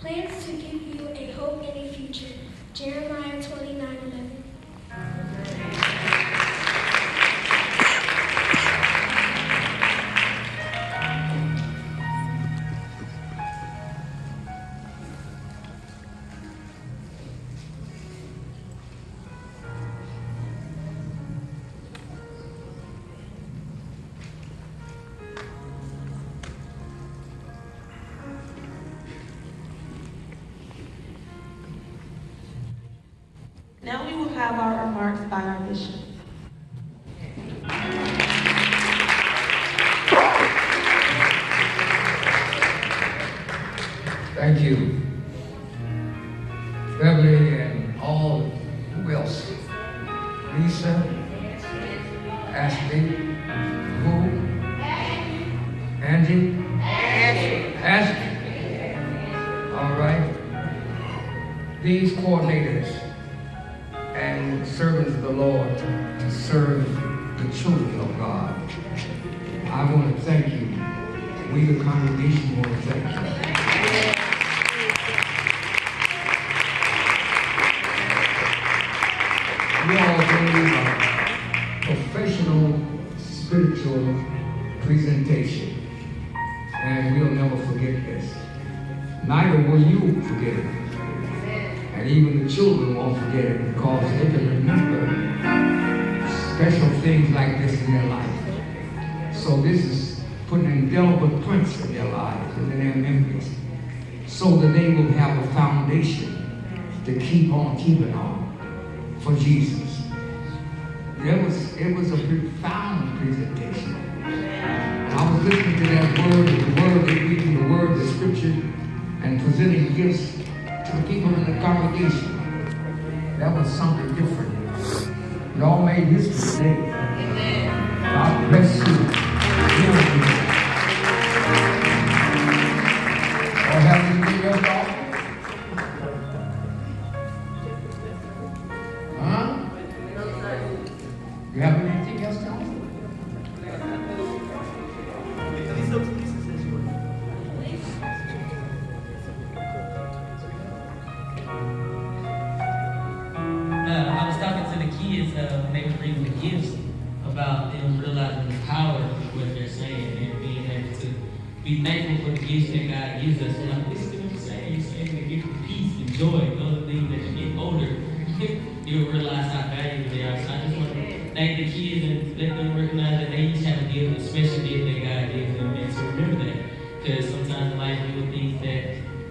Plans to give you a hope and a future. Jeremiah 29:11. Now we will have our remarks by our bishop. Thank you. Beverly and all, who else? Lisa, Ashley, who? Angie? Ashley. All right. These coordinators and servants of the Lord to serve the children of God. I want to thank you. We, the congregation, want to thank you. We all gave a professional, spiritual presentation, and we'll never forget this. Neither will you forget it. And even the children won't forget it because they can remember special things like this in their life. So this is putting indelible prints in their lives and in their memories so that they will have a foundation to keep on keeping on for Jesus. It was a profound presentation. I was listening to that word, they reading the word, the scripture, and presenting gifts to the people in the congregation. That was something different. It all made history today. God bless you. Or have anything else to offer? Huh? You have anything else to offer? I was talking to the kids when they were reading the gifts about them realizing the power of what they're saying and being able to be thankful for the gifts that God gives us. And I'm listening to what you're saying. You're saying the gift of peace and joy. Those are things that you get older, you'll realize how valuable they are. So I just want to thank the kids and let them recognize that they each have a gift, a special gift that God gives them, and to remember that. Because sometimes in life you will think that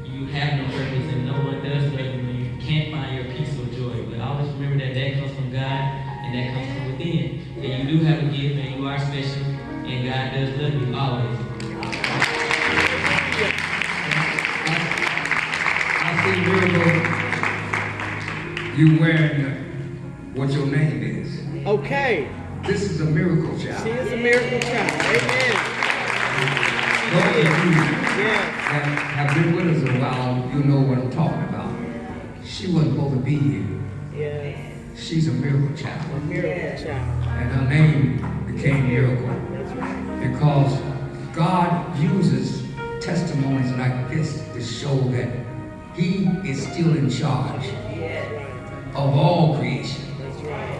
you have no purpose and no one does love you and you can't find your peace or joy. But always remember that that comes from God and that comes from within. That you do have a gift and you are special and God does love you always. I see Miracle, you wearing what your name is. Okay. This is a miracle child. She is a miracle child. Amen. Those of you Yeah. that have been with us a while, you know what I'm talking about. She wasn't supposed to be here. Yes. She's a miracle child. A miracle child. And her name became Miracle. That's right. Because God uses testimonies like this to show that He is still in charge of all creation. That's right.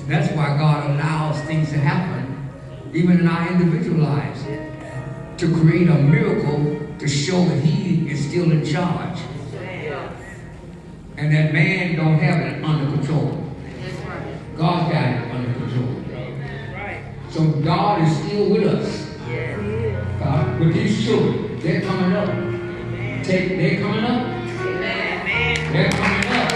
That's why God allows things to happen, even in our individual lives, to create a miracle to show that He is still in charge. And that man don't have it under control. God got it under control. So God is still with us. God, with these children, they're coming up. They're coming up. They're coming up.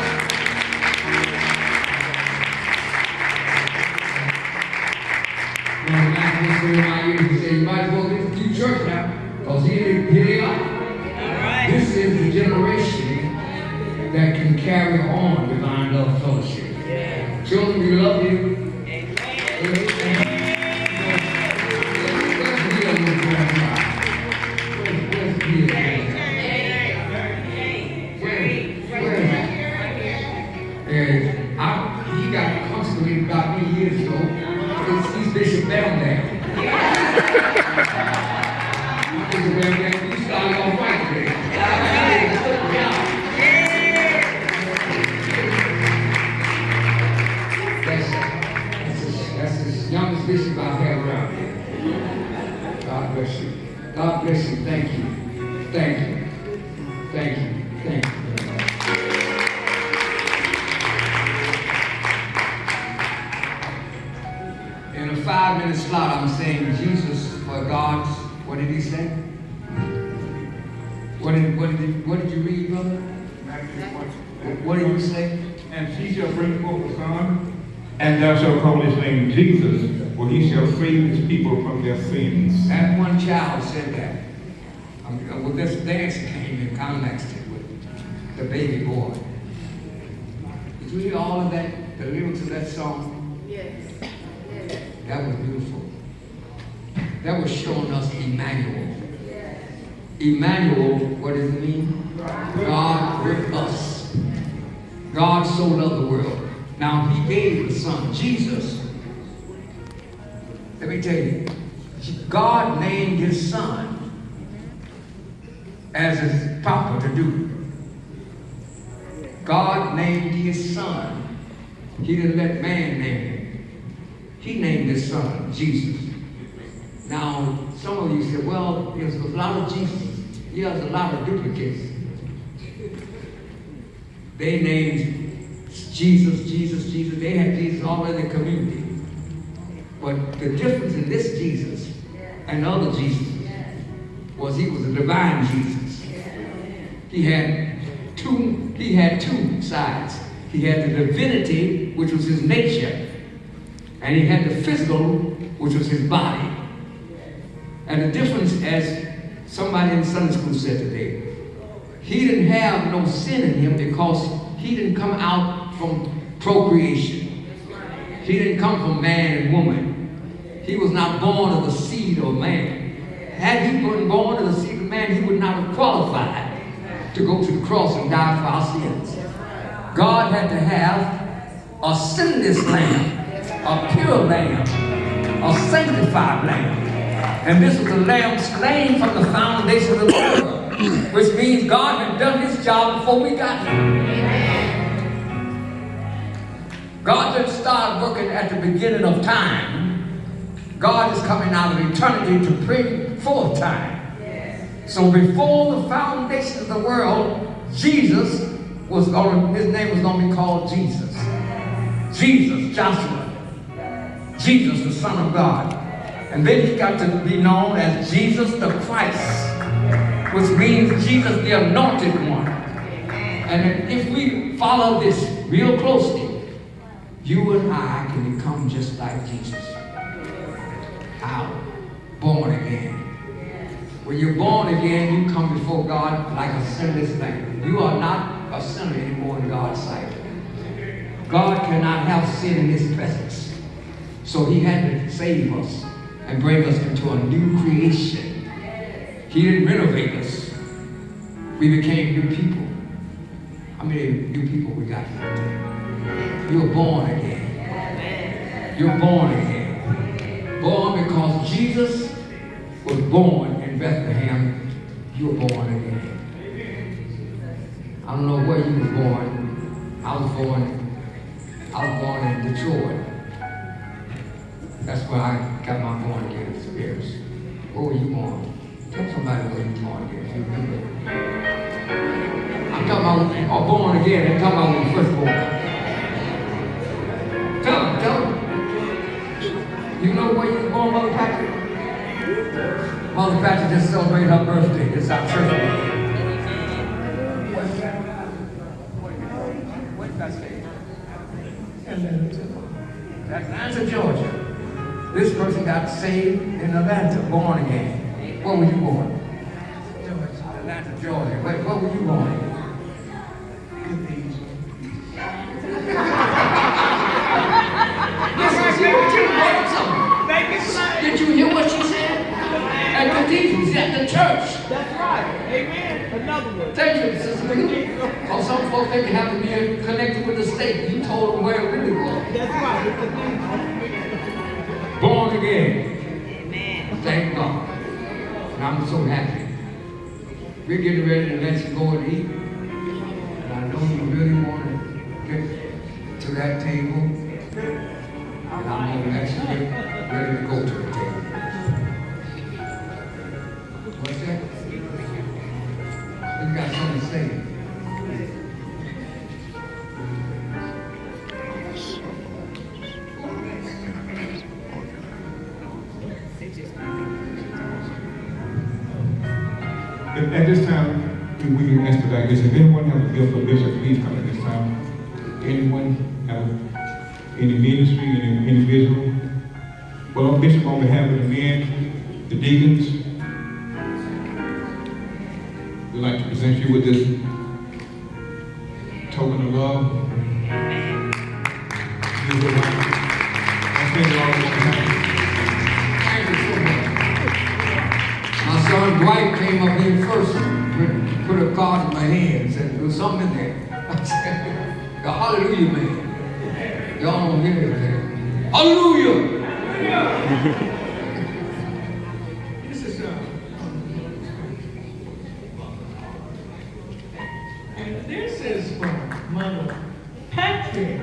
When the man was in my ear, he said, you might as well get to church now, because here they are. This is the generation that can carry on divine love fellowship. Children, we love you. He got constantly about me years ago. He's Bishop Belknap. Bishop Belknap, he started off right there. Thank you. Thank you. Thank you. In a 5-minute slot, I'm saying Jesus for God's, what did he say? What did you read, brother? What did you say? And she shall bring forth a son, and thou shalt call his name Jesus, for he shall save his people from their sins. That one child said that. Well, this dance came in context with the baby boy. Did you hear all of that, the lyrics of that song? Yes. That was beautiful. That was showing us Emmanuel. Emmanuel, what does it mean? God with us. God so loved the world. Now, he gave the son, Jesus. Let me tell you, God named his son as is proper to do. God named his son. He didn't let man name him. He named his son, Jesus. Now, some of you say, well, there's a lot of Jesus. Yeah, there's a lot of duplicates. They named Jesus, Jesus, Jesus. They had Jesus all in the community. But the difference in this Jesus and other Jesus was he was a divine Jesus. He had two sides. He had the divinity, which was his nature, and he had the physical, which was his body. And the difference, as somebody in Sunday school said today, he didn't have no sin in him because he didn't come out from procreation. He didn't come from man and woman. He was not born of the seed of man. Had he been born of the seed of man, he would not have qualified to go to the cross and die for our sins. God had to have a sinless lamb, a pure lamb, a sanctified lamb. And this was a lamb slain from the foundation of the world, which means God had done his job before we got here. God didn't start working at the beginning of time. God is coming out of eternity to bring forth time. So before the foundation of the world, Jesus his name was going to be called Jesus. Jesus, Joshua. Jesus, the Son of God. And then he got to be known as Jesus the Christ, which means Jesus the Anointed One. And if we follow this real closely, you and I can become just like Jesus. How? Born again. When you're born again, you come before God like a sinless lamb. You are not a sinner anymore in God's sight. God cannot have sin in his presence. So he had to save us and bring us into a new creation. He didn't renovate us. We became new people. How many new people we got here? You're born again. You're born again. Born because Jesus was born in Bethlehem. You were born again. I don't know where you was born. I was born in Detroit. That's where I got my born again experience. Where were you born? Tell somebody where you born again, if you remember. I'm talking about born again. I'm talking about when you first born. Tell them. You know where you was born, Mother Patrick? Mother Patrick just celebrated her birthday. It's our church. Atlanta, Georgia. This person got saved in Atlanta, born again. Where were you born? Atlanta, Georgia. Where were you born? Did you hear what she said? At cathedrals, at the church. That's right. Amen. Another one. Thank you, Sister Mika. Oh, some folks think they have to be connected with the state. You told them where it really was. That's right. Born again. Amen. Thank God. And I'm so happy. We're getting ready to let you go and eat. And I know you really want to get to that table. And I'm going to let you get ready to go to the table. What's that? You got something to say. At this time, we can ask like this. If anyone has a gift for Bishop, please come at this time. Anyone have any ministry, any individual? Well, Bishop, on behalf of the men, the deacons, we'd like to present you with this token of love. Thank you so much. My son Dwight came up here first, put a card in my hand and said, there's something in there. I said, the hallelujah man. Y'all don't hear it there. Hallelujah! This is And this is from Mother Patrick.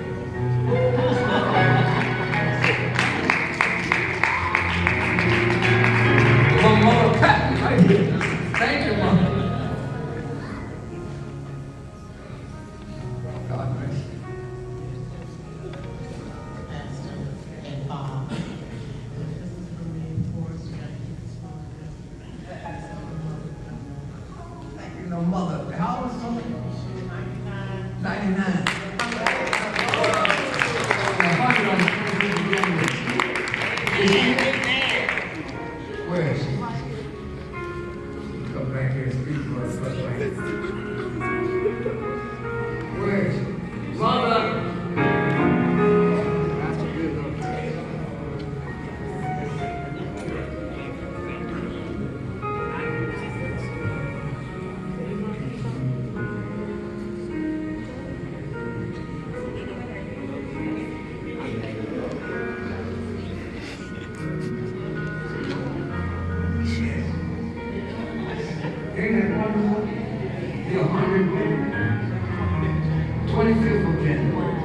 from Mother Patton, right here. Thank you, Mother. God bless you. Pastor and Bob. This is for me, of course, we gotta keep this phone. Thank you, no mother. How old is something? 99. 99. Where is she? Come back here and speak to us. Where is she? Mother! That's a good little thing. Ain't that wonderful? The 125th of January.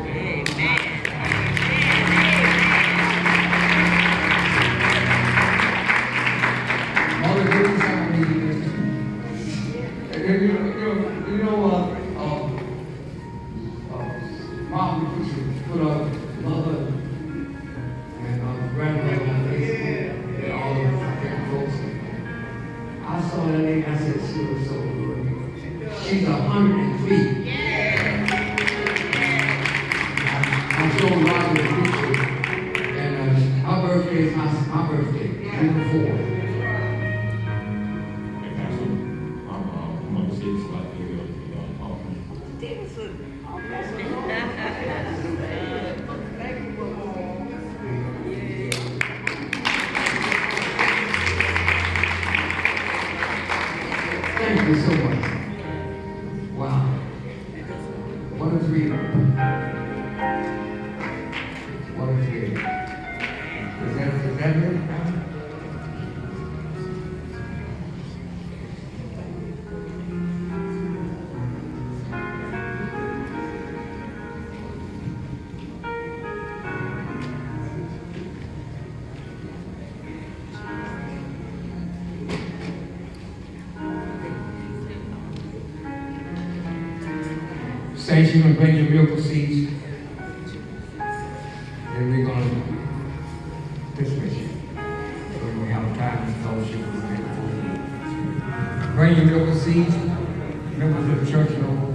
Mother, give me something to eat. Mom, we should put up mother and grandmother on Facebook and all of the folks. I saw that lady, I said, she was so good. She's 103. I showed Roger the picture, and her birthday is my birthday, June 4th. I'm going to say it's like Thank you so much. Wow. What a dream. What a dream. Is that it? Saints, you're going to bring your miracle seeds. And we're going to dismiss you. So we're going to have a time to fellowship with you. Bring your miracle seeds. Members of the church, you know,